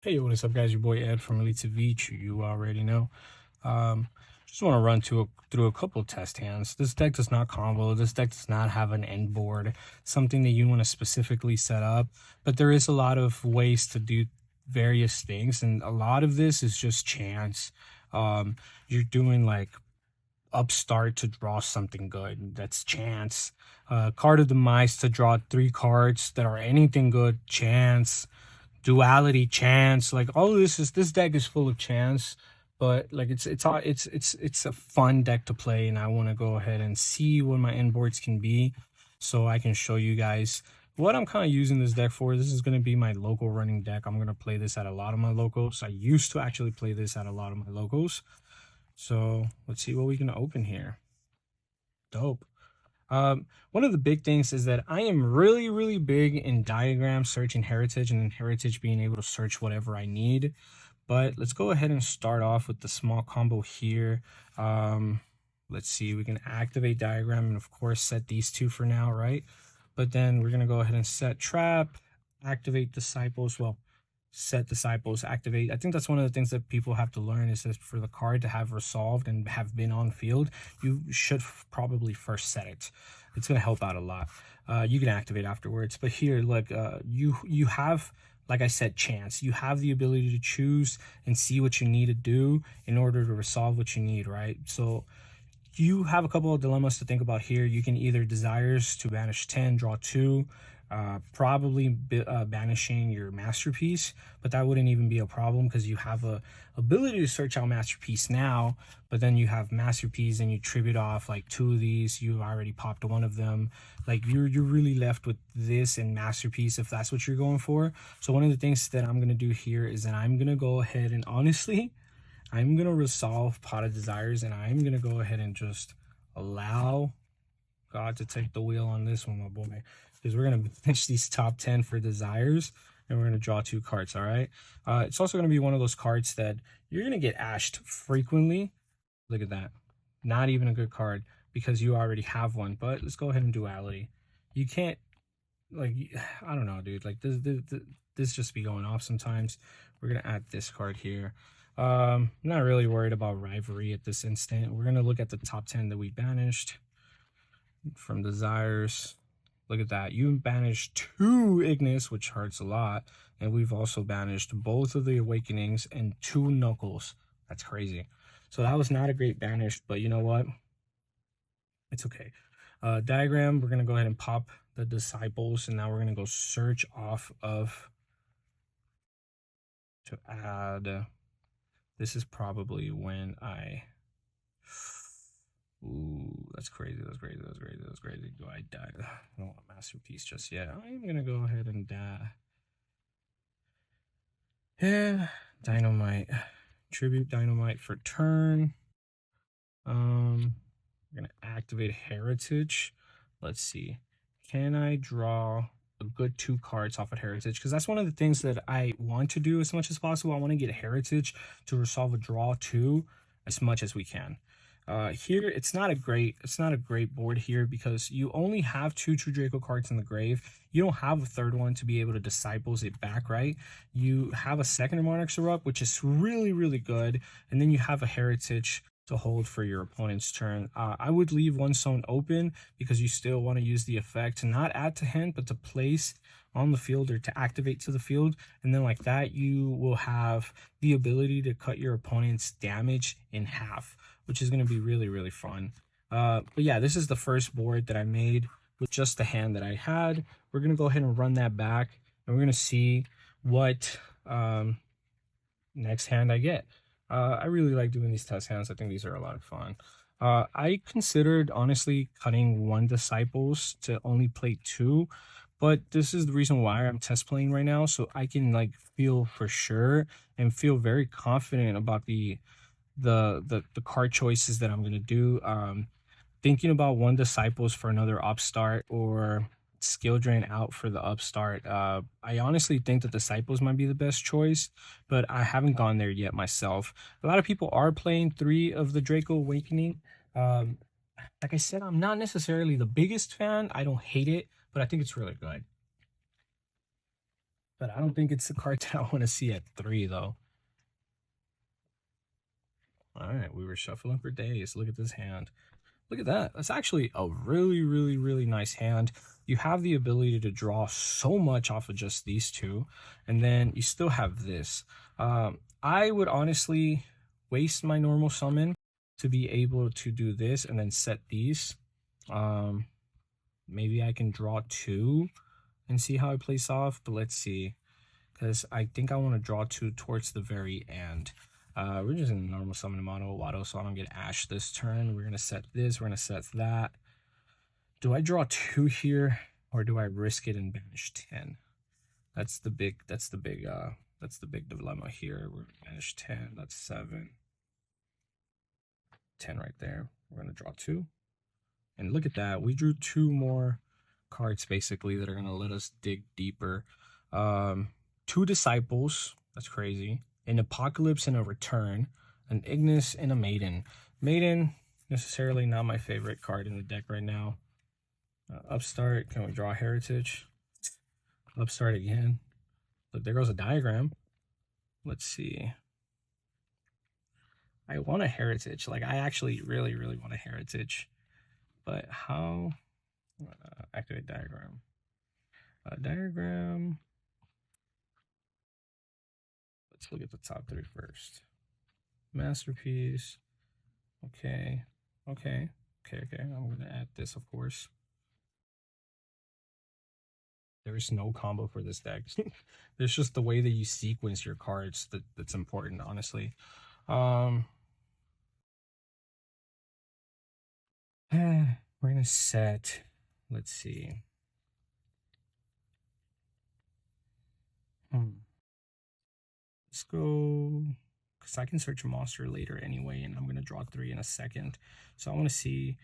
Hey, what is up, guys? Your boy Ed from Elite to Beach. You already know. Um, just want to run through a couple test hands. This deck does not combo. This deck does not have an end board, something that you want to specifically set up. But there is a lot of ways to do various things, and a lot of this is just chance. You're doing like upstart to draw something good. That's chance. Card of the mice to draw 3 cards that are anything good. Chance. Duality, chance, like all of this deck is full of chance, but like it's a fun deck to play, and I want to go ahead and see what my end boards can be so I can show you guys what I'm kind of using this deck for. This is going to be my local running deck. I'm going to play this at a lot of my locals. I used to actually play this at a lot of my locals. So let's see what we can open here. Dope. One of the big things is that I am really, really big in diagram searching heritage, and in heritage being able to search whatever I need. But let's go ahead and start off with the small combo here. Let's see, we can activate diagram and of course set these two for now, right? But then we're gonna go ahead and set trap, activate disciples. Well, set disciples, activate. I think that's one of the things that people have to learn is that for the card to have resolved and have been on field, you should probably first set it. It's going to help out a lot. You can activate afterwards, but here, look, you have, like I said, chance. You have the ability to choose and see what you need to do in order to resolve what you need, right? So you have a couple of dilemmas to think about here. You can either desires to banish 10, draw 2, probably banishing your masterpiece, but that wouldn't even be a problem because you have a ability to search out masterpiece now, but then you have masterpiece and you tribute off like 2 of these. You've already popped one of them. Like you're really left with this and masterpiece if that's what you're going for. So one of the things that I'm gonna do here is that I'm gonna go ahead and honestly I'm going to resolve Pot of Desires, and I'm going to go ahead and just allow God to take the wheel on this one, my boy. Because we're going to finish these top 10 for Desires, and we're going to draw 2 cards, all right? It's also going to be one of those cards that you're going to get ashed frequently. Look at that. Not even a good card because you already have one. But let's go ahead and Duality. You can't, like, I don't know, dude. Like, this just be going off sometimes. We're going to add this card here. I'm not really worried about rivalry at this instant. We're gonna look at the top 10 that we banished from Desires. Look at that. You banished 2 Ignis, which hurts a lot, and we've also banished both of the Awakenings and 2 Knuckles. That's crazy. So that was not a great banish, but you know what? It's okay. Diagram, we're gonna go ahead and pop the Disciples, and now we're gonna go search off of to add. This is probably when I. Ooh, that's crazy. That's crazy. That's crazy. That's crazy. Do I die? I don't want a masterpiece just yet. I'm gonna go ahead and die. Yeah, dynamite. Tribute dynamite for turn. We're gonna activate heritage. Let's see. Can I draw a good 2 cards off of heritage? Because that's one of the things that I want to do as much as possible. I want to get heritage to resolve a draw 2 as much as we can. Here it's not a great board here because you only have 2 True Draco cards in the grave. You don't have a third one to be able to disciples it back, right? You have a second Monarch's Erupt, which is really, really good, and then you have a heritage to hold for your opponent's turn. I would leave one zone open because you still want to use the effect to not add to hand, but to place on the field or to activate to the field. And then like that, you will have the ability to cut your opponent's damage in half, which is going to be really, really fun. But yeah, this is the first board that I made with just the hand that I had. We're going to go ahead and run that back, and we're going to see what next hand I get. I really like doing these test hands. I think these are a lot of fun. I considered honestly cutting 1 disciples to only play 2, but this is the reason why I'm test playing right now, so I can like feel for sure and feel very confident about the card choices that I'm gonna do. Thinking about 1 disciples for another upstart or skill drain out for the upstart. I honestly think that disciples might be the best choice, but I haven't gone there yet myself. A lot of people are playing 3 of the Draco Awakening. Um, like I said, I'm not necessarily the biggest fan. I don't hate it, but I think it's really good. But I don't think it's the card that I want to see at 3, though. All right, we were shuffling for days. Look at this hand. Look at that. That's actually a really, really, really nice hand. You have the ability to draw so much off of just these two. And then you still have this. I would honestly waste my normal summon to be able to do this and then set these. Maybe I can draw 2 and see how it plays off. But let's see. Because I think I want to draw 2 towards the very end. We're just in normal summon mono Watto, so I don't get Ash this turn. We're gonna set this, we're gonna set that. Do I draw 2 here, or do I risk it and banish 10? That's the big dilemma here. We're gonna banish 10, that's 7. 10 right there. We're gonna draw 2. And look at that. We drew 2 more cards basically that are gonna let us dig deeper. 2 disciples, that's crazy. An Apocalypse and a Return, an Ignis and a Maiden. Maiden, necessarily not my favorite card in the deck right now. Upstart, can we draw Heritage? Upstart again. Look, there goes a diagram. Let's see. I want a Heritage. Like, I actually really, really want a Heritage. But how? Activate diagram. Diagram. Let's look at the top 3 first. Masterpiece. Okay. I'm going to add this, of course. There is no combo for this deck. There's just the way that you sequence your cards that's important, honestly. We're going to set, let's see. Let's go, because I can search a monster later anyway, and I'm going to draw 3 in a second. So I want to see,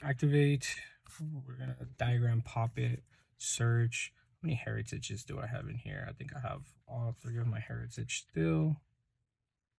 activate. We're going to diagram pop it, search. How many heritages do I have in here? I think I have all 3 of my heritage still.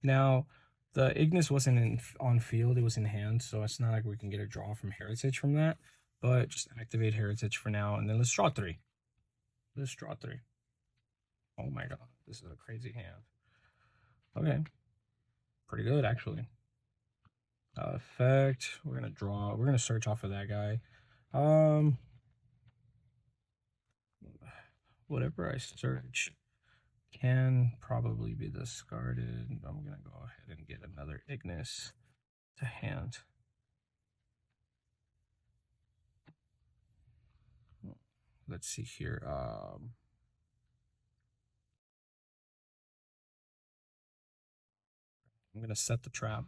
Now, the Ignis wasn't on field, it was in hand, so it's not like we can get a draw from heritage from that. But just activate heritage for now, and then let's draw 3. Let's draw 3. Oh my god, this is a crazy hand. Okay. Pretty good, actually. Effect. We're gonna draw. We're gonna search off of that guy. Whatever I search can probably be discarded. I'm gonna go ahead and get another Ignis to hand. Let's see here. I'm gonna set the trap.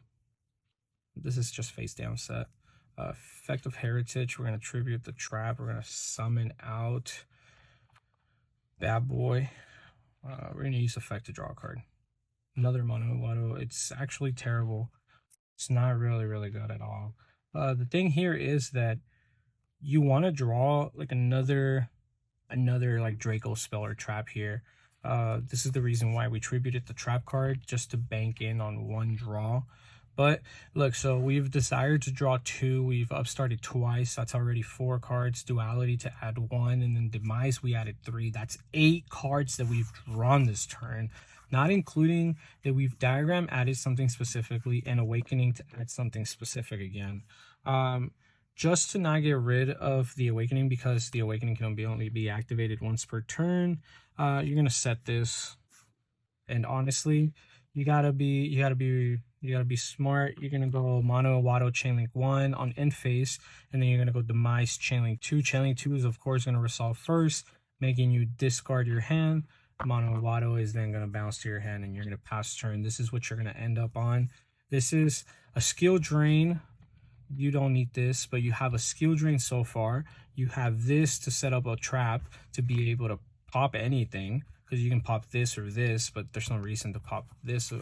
This is just face down set. Effect of Heritage. We're gonna tribute the trap. We're gonna summon out Bad Boy. We're gonna use effect to draw a card. Another mono Watto. It's actually terrible. It's not really good at all. The thing here is that you want to draw like another like Draco spell or trap here. This is the reason why we tributed the trap card, just to bank in on 1 draw. But look, so we've desired to draw 2. We've upstarted twice. That's already 4 cards. Duality to add 1, and then Demise we added 3. That's 8 cards that we've drawn this turn, not including that we've diagram added something specifically and Awakening to add something specific again. Just to not get rid of the Awakening, because the Awakening can only be activated once per turn. You're gonna set this, and honestly, you gotta be smart. You're gonna go mono Watto Chainlink 1 on end phase, and then you're gonna go Demise Chainlink 2. Chainlink 2 is of course gonna resolve first, making you discard your hand. Mono Watto is then gonna bounce to your hand, and you're gonna pass turn. This is what you're gonna end up on. This is a skill drain. You don't need this, but you have a skill drain so far. You have this to set up a trap to be able to pop anything, because you can pop this or this, but there's no reason to pop this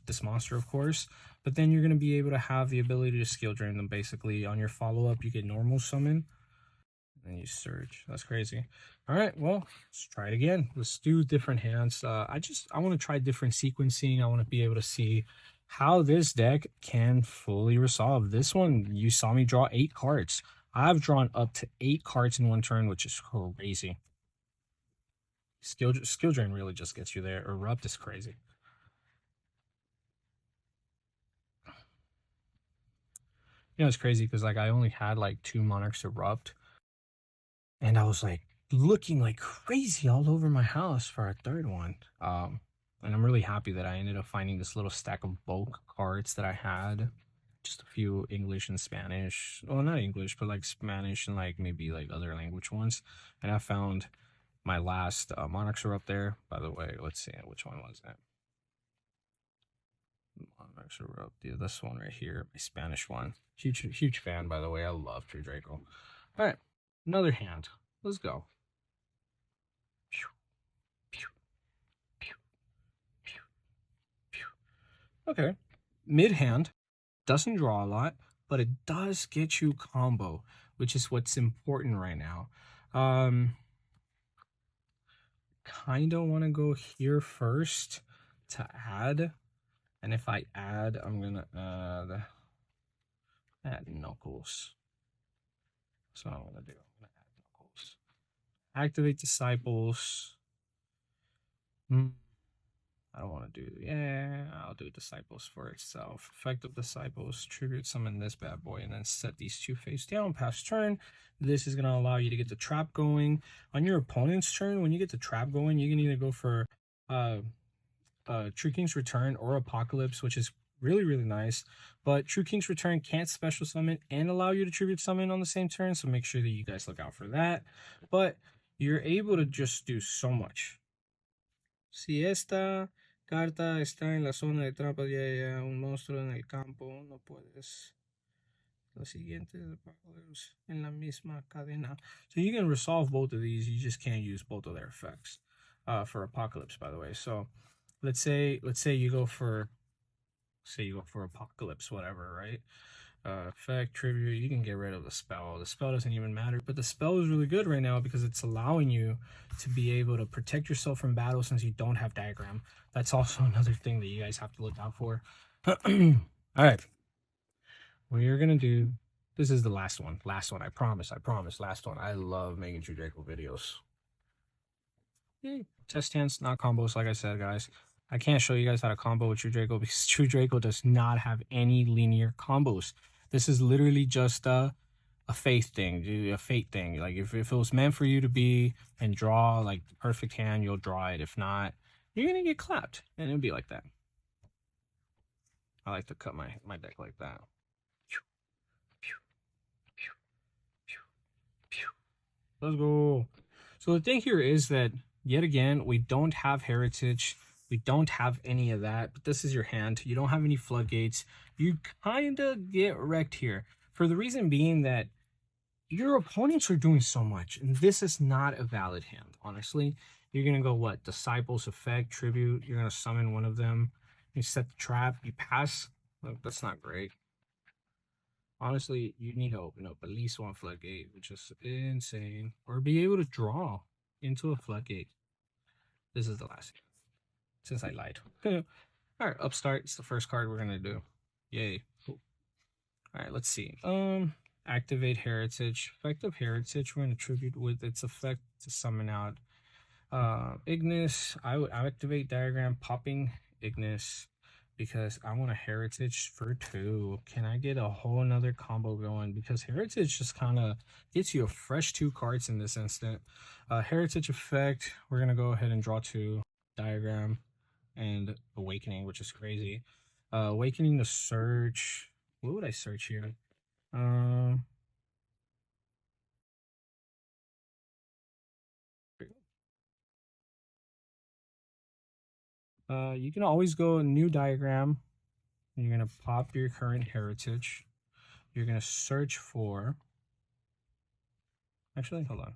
this monster, of course. But then you're going to be able to have the ability to skill drain them. Basically, on your follow-up, you get normal summon, and you search. That's crazy. All right, well, let's try it again. Let's do different hands. I want to try different sequencing. I want to be able to see how this deck can fully resolve. This one, you saw me draw 8 cards. I've drawn up to 8 cards in 1 turn, which is crazy. skill drain really just gets you there. Erupt is crazy. You know, it's crazy because like I only had like 2 monarchs erupt, and I was like looking like crazy all over my house for a third one. And I'm really happy that I ended up finding this little stack of bulk cards that I had. Just a few English and Spanish. Well, not English, but like Spanish and like maybe like other language ones. And I found my last monarchs are up there. By the way, let's see which one was that. Monarchs are up there. This one right here, my Spanish one. Huge fan, by the way. I love True Draco. All right, another hand. Let's go. Okay, mid hand doesn't draw a lot, but it does get you combo, which is what's important right now. Kind of want to go here first to add, and if I add, I'm gonna add Knuckles. So I'm gonna do. I'm gonna add Knuckles. Activate Disciples. I don't want to do. Yeah, I'll do Disciples for itself. Effective Disciples. Tribute summon this bad boy, and then set these 2 face down. Pass turn. This is gonna allow you to get the trap going on your opponent's turn. When you get the trap going, you can either go for True King's Return or Apocalypse, which is really nice. But True King's Return can't special summon and allow you to tribute summon on the same turn, so make sure that you guys look out for that. But you're able to just do so much. Si esta carta está en la zona de trampa y hay un monstruo en el campo, no puedes. Los siguientes en la misma cadena. So you can resolve both of these. You just can't use both of their effects for Apocalypse, by the way. So let's say you go for Apocalypse, whatever, right? Effect, tribute, you can get rid of the spell. The spell doesn't even matter, but the spell is really good right now because it's allowing you to be able to protect yourself from battle since you don't have diagram. That's also another thing that you guys have to look out for. All right. We're gonna do, this is the last one. I promise, last one. I love making True Draco videos. Yay. Test hands, not combos, like I said, guys. I can't show you guys how to combo with True Draco because True Draco does not have any linear combos. This is literally just a faith thing, a fate thing. Like if it was meant for you to be and draw like the perfect hand, you'll draw it. If not, you're gonna get clapped, and it'll be like that. I like to cut my deck like that. Let's go. So the thing here is that yet again we don't have heritage. We don't have any of that, but this is your hand. You don't have any floodgates. You kind of get wrecked here for the reason being that your opponents are doing so much, and this is not a valid hand, honestly. You're going to go, what? Disciples, Effect, Tribute. You're going to summon one of them. You set the trap. You pass. Look, that's not great. Honestly, you need to open up at least one floodgate, which is insane. Or be able to draw into a floodgate. This is the last game, since I lied. All right, Upstart. It's the first card we're gonna do. Yay. Cool. All right, let's see. Activate Heritage. Effective Heritage. We're gonna tribute with its effect to summon out Ignis. I would activate Diagram, popping Ignis because I want a Heritage for 2. Can I get a whole nother combo going? Because Heritage just kind of gets you a fresh 2 cards in this instant. Heritage effect. We're gonna go ahead and draw 2. Diagram and Awakening, which is crazy. Awakening to search. What would I search here? You can always go new diagram. You're gonna pop your current heritage. You're gonna search for. Actually, hold on.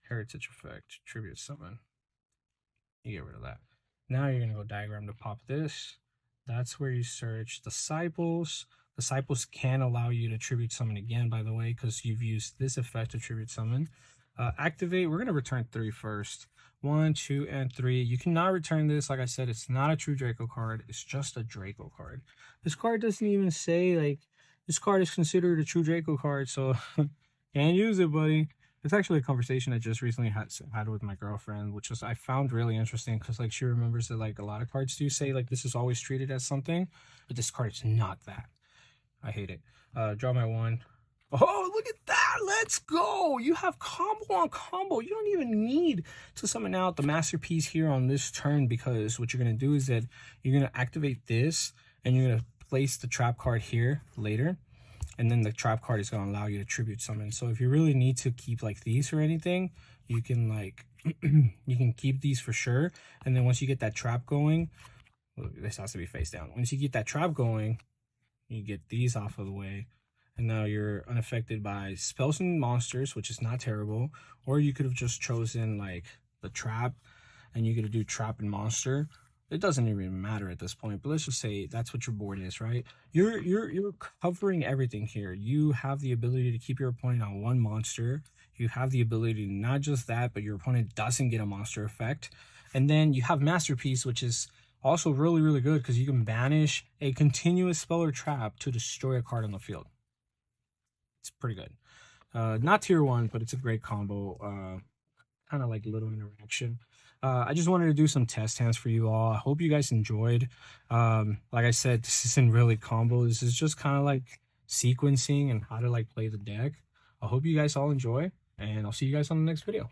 Heritage effect, tribute summon. You get rid of that. Now you're gonna go diagram to pop this. That's where you search Disciples. Disciples can allow you to tribute summon again, by the way, because you've used this effect to tribute summon. Activate. We're gonna return 3 first. 1, 2, and 3. You cannot return this. Like I said, it's not a true Draco card. It's just a Draco card. This card doesn't even say like this card is considered a true Draco card, so can't use it, buddy. It's actually a conversation I just recently had with my girlfriend, which was I found really interesting because like she remembers that like a lot of cards do say like this is always treated as something, but this card is not that. I hate it. Draw my one. Oh, look at that! Let's go! You have combo on combo. You don't even need to summon out the masterpiece here on this turn, because what you're gonna do is that you're gonna activate this and you're gonna place the trap card here later, and then the trap card is gonna allow you to tribute summon. So if you really need to keep like these or anything, you can like you can keep these for sure. And then once you get that trap going, well, this has to be face down. Once you get that trap going, you get these off of the way, and now you're unaffected by spells and monsters, which is not terrible. Or you could have just chosen like the trap, and you could do trap and monster. It doesn't even matter at this point, but let's just say that's what your board is, right? You're covering everything here. You have the ability to keep your opponent on one monster. You have the ability to not just that, but your opponent doesn't get a monster effect. And then you have Masterpiece, which is also really, really good because you can banish a continuous spell or trap to destroy a card on the field. It's pretty good. Not tier 1, but it's a great combo. Kind of like little interaction. I just wanted to do some test hands for you all. I hope you guys enjoyed. Like I said, this isn't really combo. This is just kind of like sequencing and how to like play the deck. I hope you guys all enjoy, and I'll see you guys on the next video.